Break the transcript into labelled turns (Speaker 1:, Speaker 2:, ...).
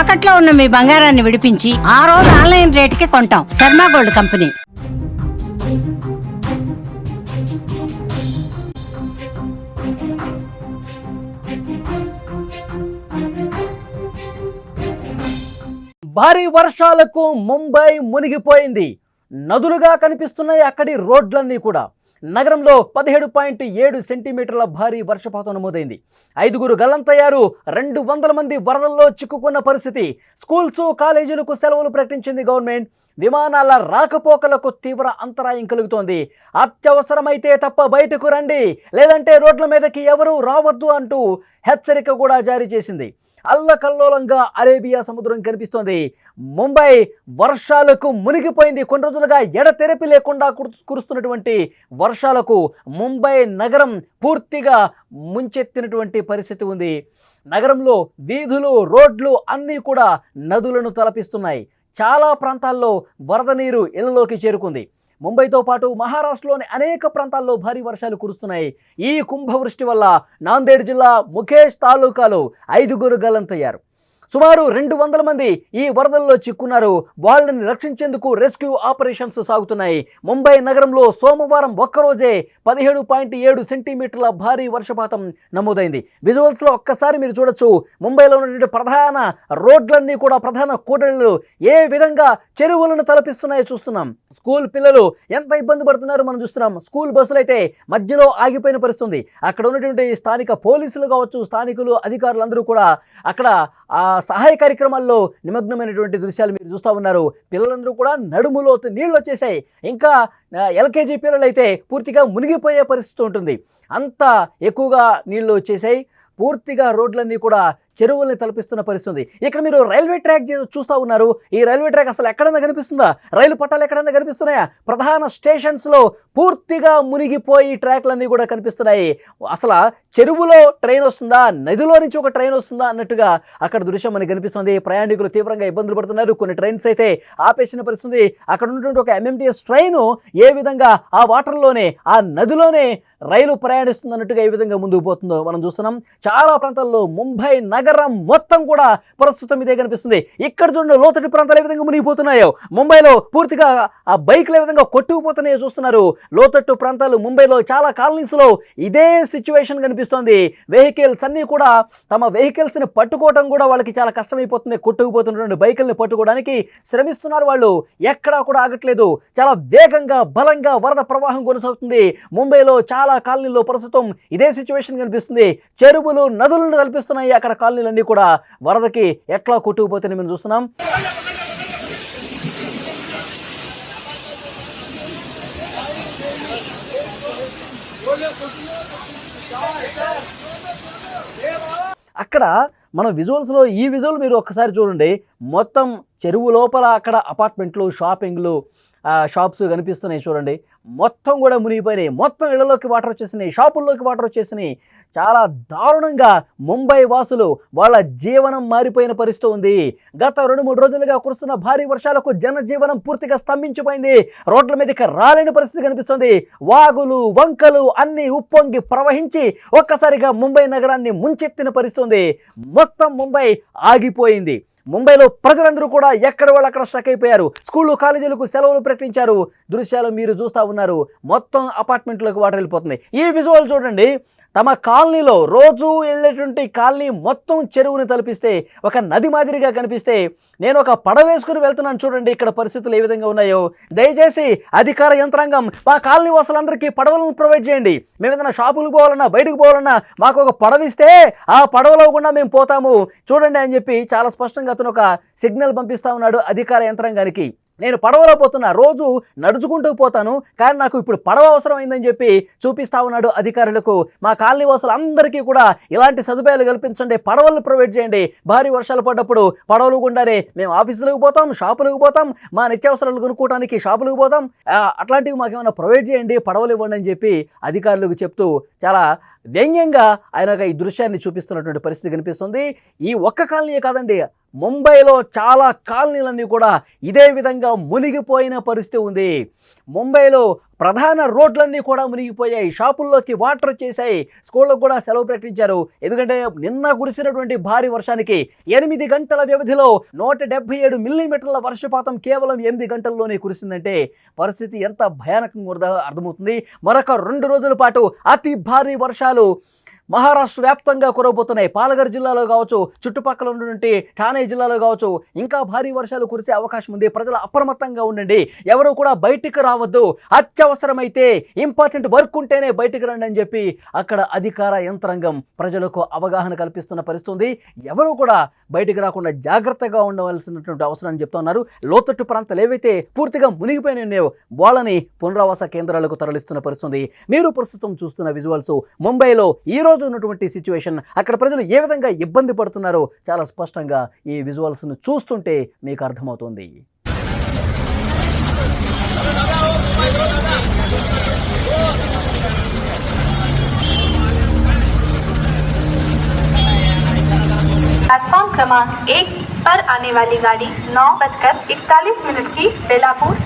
Speaker 1: తాకట్లో ఉన్న మీ బంగారాన్ని విడిపించి ఆ రోజు ఆన్లైన్ రేటుకి కొంటాం. Sharma gold company.
Speaker 2: భారీ వర్షాలకు ముంబై మునిగిపోయింది. నదులుగా కనిపిస్తున్నాయి అక్కడి రోడ్లన్నీ కూడా. నగరంలో 17.7 సెంటీమీటర్ల భారీ వర్షపాతం నమోదైంది. 5 గల్లంతయ్యారు. 200 మంది వరదల్లో చిక్కుకున్న పరిస్థితి. స్కూల్స్, కాలేజీలకు సెలవులు ప్రకటించింది గవర్నమెంట్. విమానాల రాకపోకలకు తీవ్ర అంతరాయం కలుగుతోంది. అత్యవసరమైతే తప్ప బయటకు రండి, లేదంటే రోడ్ల మీదకి ఎవరూ రావద్దు అంటూ హెచ్చరిక కూడా జారీ చేసింది. అల్లకల్లోలంగా అరేబియా సముద్రం కనిపిస్తోంది. ముంబై వర్షాలకు మునిగిపోయింది. కొన్ని రోజులుగా ఎడతెరపి లేకుండా కురుస్తున్నటువంటి వర్షాలకు ముంబై నగరం పూర్తిగా ముంచెత్తినటువంటి పరిస్థితి ఉంది. నగరంలో వీధులు, రోడ్లు అన్నీ కూడా నదులను తలపిస్తున్నాయి. చాలా ప్రాంతాల్లో వరద నీరు ఇళ్లలోకి చేరుకుంది. ముంబైతో పాటు మహారాష్ట్రలోని అనేక ప్రాంతాల్లో భారీ వర్షాలు కురుస్తున్నాయి. ఈ కుంభవృష్టి వల్ల నాందేడ్ జిల్లా ముఖేష్ తాలూకాలో 5 గల్లంతయ్యారు. సుమారు 200 మంది ఈ వరదల్లో చిక్కున్నారు. వాళ్ళని రక్షించేందుకు రెస్క్యూ ఆపరేషన్స్ సాగుతున్నాయి. ముంబై నగరంలో సోమవారం ఒక్కరోజే 17.7 సెంటీమీటర్ల భారీ వర్షపాతం నమోదైంది. విజువల్స్లో ఒక్కసారి మీరు చూడొచ్చు. ముంబైలో ఉన్నటువంటి ప్రధాన రోడ్లన్నీ కూడా, ప్రధాన కూడళ్లు ఏ విధంగా చెరువులను తలపిస్తున్నాయో చూస్తున్నాం. స్కూల్ పిల్లలు ఎంత ఇబ్బంది పడుతున్నారో మనం చూస్తున్నాం. స్కూల్ బస్సులు అయితే మధ్యలో ఆగిపోయిన పరిస్థితి. అక్కడ ఉన్నటువంటి స్థానిక పోలీసులు కావచ్చు, స్థానికులు, అధికారులందరూ కూడా అక్కడ ఆ సహాయ కార్యక్రమాల్లో నిమగ్నమైనటువంటి దృశ్యాలు మీరు చూస్తూ ఉన్నారు. పిల్లలందరూ కూడా నడుములో నీళ్ళు వచ్చేసాయి. ఇంకా ఎల్కేజీ పిల్లలు అయితే పూర్తిగా మునిగిపోయే పరిస్థితి ఉంటుంది. అంత ఎక్కువగా నీళ్లు వచ్చేసాయి. పూర్తిగా రోడ్లన్నీ కూడా చెరువుల్ని తలపిస్తున్న పరిస్థితి. ఇక్కడ మీరు రైల్వే ట్రాక్ చూస్తూ ఉన్నారు. ఈ రైల్వే ట్రాక్ అసలు ఎక్కడైనా కనిపిస్తుందా? రైలు పట్టాలు ఎక్కడైనా కనిపిస్తున్నాయా? ప్రధాన స్టేషన్స్లో పూర్తిగా మునిగిపోయి ట్రాక్లన్నీ కూడా కనిపిస్తున్నాయి. అసలు చెరువులో ట్రైన్ వస్తుందా, నదిలో నుంచి ఒక ట్రైన్ వస్తుందా అన్నట్టుగా అక్కడ దృశ్యం మనకి కనిపిస్తుంది. ప్రయాణికులు తీవ్రంగా ఇబ్బందులు పడుతున్నారు. కొన్ని ట్రైన్స్ అయితే ఆపేసిన పరిస్థితి. అక్కడ ఉన్నటువంటి ఒక ఎంఎంటీఎస్ ట్రైను ఏ విధంగా ఆ వాటర్లోనే, ఆ నదిలోనే రైలు ప్రయాణిస్తుంది అన్నట్టుగా ఏ విధంగా ముందుకు పోతుందో మనం చూస్తున్నాం. చాలా ప్రాంతాల్లో ముంబై నగరం మొత్తం కూడా ప్రస్తుతం ఇదే కనిపిస్తుంది. ఇక్కడ చూడండి, లోతటి ప్రాంతాలు ఏ విధంగా మునిగిపోతున్నాయో. ముంబైలో పూర్తిగా ఆ బైక్లు ఏ విధంగా కొట్టుకుపోతున్నాయో చూస్తున్నారు. లోతట్టు ప్రాంతాలు ముంబైలో చాలా కాలనీస్లో ఇదే సిచ్యువేషన్ కనిపిస్తోంది. వెహికల్స్ అన్నీ కూడా తమ వెహికల్స్ని పట్టుకోవడం కూడా వాళ్ళకి చాలా కష్టమైపోతుంది. కొట్టుకుపోతున్నటువంటి బైకుల్ని పట్టుకోవడానికి శ్రమిస్తున్నారు వాళ్ళు. ఎక్కడా కూడా ఆగట్లేదు. చాలా వేగంగా, బలంగా వరద ప్రవాహం కొనసాగుతుంది. ముంబైలో చాలా కాలనీల్లో ప్రస్తుతం ఇదే సిచ్యువేషన్ కనిపిస్తుంది. చెరువులు, నదులను కల్పిస్తున్నాయి. అక్కడ కాలనీలన్నీ కూడా వరదకి ఎట్లా కొట్టుకుపోతే మేము చూస్తున్నాం. అక్కడ మన విజువల్స్లో ఈ విజువల్ మీరు ఒక్కసారి చూడండి. మొత్తం చెరువు లోపల అక్కడ అపార్ట్మెంట్లు, షాపింగ్లు, షాప్స్ కనిపిస్తున్నాయి చూడండి. మొత్తం కూడా మునిగిపోయినాయి. మొత్తం ఇళ్లలోకి వాటర్ వచ్చేసినాయి, షాపుల్లోకి వాటర్ వచ్చేసినాయి. చాలా దారుణంగా ముంబై వాసులు వాళ్ళ జీవనం మారిపోయిన పరిస్థితి ఉంది. గత 2-3 రోజులుగా కురుస్తున్న భారీ వర్షాలకు జనజీవనం పూర్తిగా స్తంభించిపోయింది. రోడ్ల మీదకి రాలేని పరిస్థితి కనిపిస్తుంది. వాగులు, వంకలు అన్నీ ఉప్పొంగి ప్రవహించి ఒక్కసారిగా ముంబై నగరాన్ని ముంచెత్తిన పరిస్థితి ఉంది. మొత్తం ముంబై ఆగిపోయింది. ముంబైలో ప్రజలందరూ కూడా ఎక్కడ వాళ్ళు అక్కడ స్ట్రక్ అయిపోయారు. స్కూళ్ళు, కాలేజీలకు సెలవులు ప్రకటించారు. దృశ్యాలు మీరు చూస్తూ ఉన్నారు. మొత్తం అపార్ట్మెంట్లోకి వాటర్ వెళ్ళిపోతుంది. ఈ విజువల్ చూడండి. తమ కాలనీలో రోజు వెళ్ళేటువంటి కాలనీ మొత్తం చెరువుని తలపిస్తే, ఒక నది మాదిరిగా కనిపిస్తే, నేను ఒక పడవ వేసుకుని వెళ్తున్నాను చూడండి. ఇక్కడ పరిస్థితులు ఏ విధంగా ఉన్నాయో. దయచేసి అధికార యంత్రాంగం మా కాలనీ వాసులందరికీ పడవలను ప్రొవైడ్ చేయండి. మేము ఏదైనా షాపులకు పోవాలన్నా, బయటకు పోవాలన్నా మాకు ఒక పడవ ఇస్తే ఆ పడవలో కూడా మేము పోతాము చూడండి అని చెప్పి చాలా స్పష్టంగా అతను ఒక సిగ్నల్ పంపిస్తూ ఉన్నాడు అధికార యంత్రాంగానికి. నేను పడవలో పోతున్నా, రోజు నడుచుకుంటూ పోతాను, కానీ నాకు ఇప్పుడు పడవ అవసరమైందని చెప్పి చూపిస్తా ఉన్నాడు అధికారులకు. మా కాలనీ వాసులు అందరికీ కూడా ఇలాంటి సదుపాయాలు కల్పించండి, పడవలు ప్రొవైడ్ చేయండి. భారీ వర్షాలు పడ్డప్పుడు పడవలు గుండానే మేము ఆఫీసులకు పోతాం, షాపులకు పోతాం, మా నిత్యావసరాలు కొనుక్కోవడానికి షాపులకు పోతాం, అట్లాంటివి మాకేమైనా ప్రొవైడ్ చేయండి, పడవలు ఇవ్వండి అని చెప్పి అధికారులకు చెప్తూ చాలా వ్యంగ్యంగా ఆయన ఈ దృశ్యాన్ని చూపిస్తున్నటువంటి పరిస్థితి కనిపిస్తుంది. ఈ ఒక్క కాలనీయే కాదండి, ముంబైలో చాలా కాలనీలన్నీ కూడా ఇదే విధంగా మునిగిపోయిన పరిస్థితి ఉంది. ముంబైలో ప్రధాన రోడ్లన్నీ కూడా మునిగిపోయాయి, షాపుల్లోకి వాటర్ వచ్చేసాయి, స్కూళ్ళకు కూడా సెలవు ప్రకటించారు. ఎందుకంటే నిన్న కురిసినటువంటి భారీ వర్షానికి 8 గంటల వ్యవధిలో 177 మిల్లీమీటర్ల వర్షపాతం కేవలం 8 గంటల్లోనే కురిసిందంటే పరిస్థితి ఎంత భయానకంగా అర్థమవుతుంది. మరొక 2 రోజుల పాటు అతి భారీ వర్షాలు మహారాష్ట్ర వ్యాప్తంగా కురవబోతున్నాయి. పాలఘర్ జిల్లాలో కావచ్చు, చుట్టుపక్కల ఉన్నటువంటి ఠానే జిల్లాలో కావచ్చు ఇంకా భారీ వర్షాలు కురిసే అవకాశం ఉంది. ప్రజలు అప్రమత్తంగా ఉండండి, ఎవరు కూడా బయటికి రావద్దు, అత్యవసరమైతే ఇంపార్టెంట్ వర్క్ ఉంటేనే బయటికి రండి అని చెప్పి అక్కడ అధికార యంత్రాంగం ప్రజలకు అవగాహన కల్పిస్తున్న పరిస్థితి. ఎవరు కూడా బయటికి రాకుండా జాగ్రత్తగా ఉండవలసినటువంటి అవసరం అని చెప్తున్నారు. లోతట్టు ప్రాంతాలు ఏవైతే పూర్తిగా మునిగిపోయిన ఉన్నాయో వాళ్ళని పునరావాస కేంద్రాలకు తరలిస్తున్న పరిస్థితి. మీరు ప్రస్తుతం చూస్తున్న విజువల్స్ ముంబైలో ఈ రోజు ఉన్నటువంటి సిచ్యువేషన్, అక్కడ ప్రజలు ఏ విధంగా ఇబ్బంది పడుతున్నారో చాలా స్పష్టంగా ఈ విజువల్స్ను చూస్తుంటే మీకు అర్థమవుతుంది.
Speaker 3: प्लेटफॉर्म क्रमांक 1 पर आने वाली गाड़ी 9:41 की बेलापुर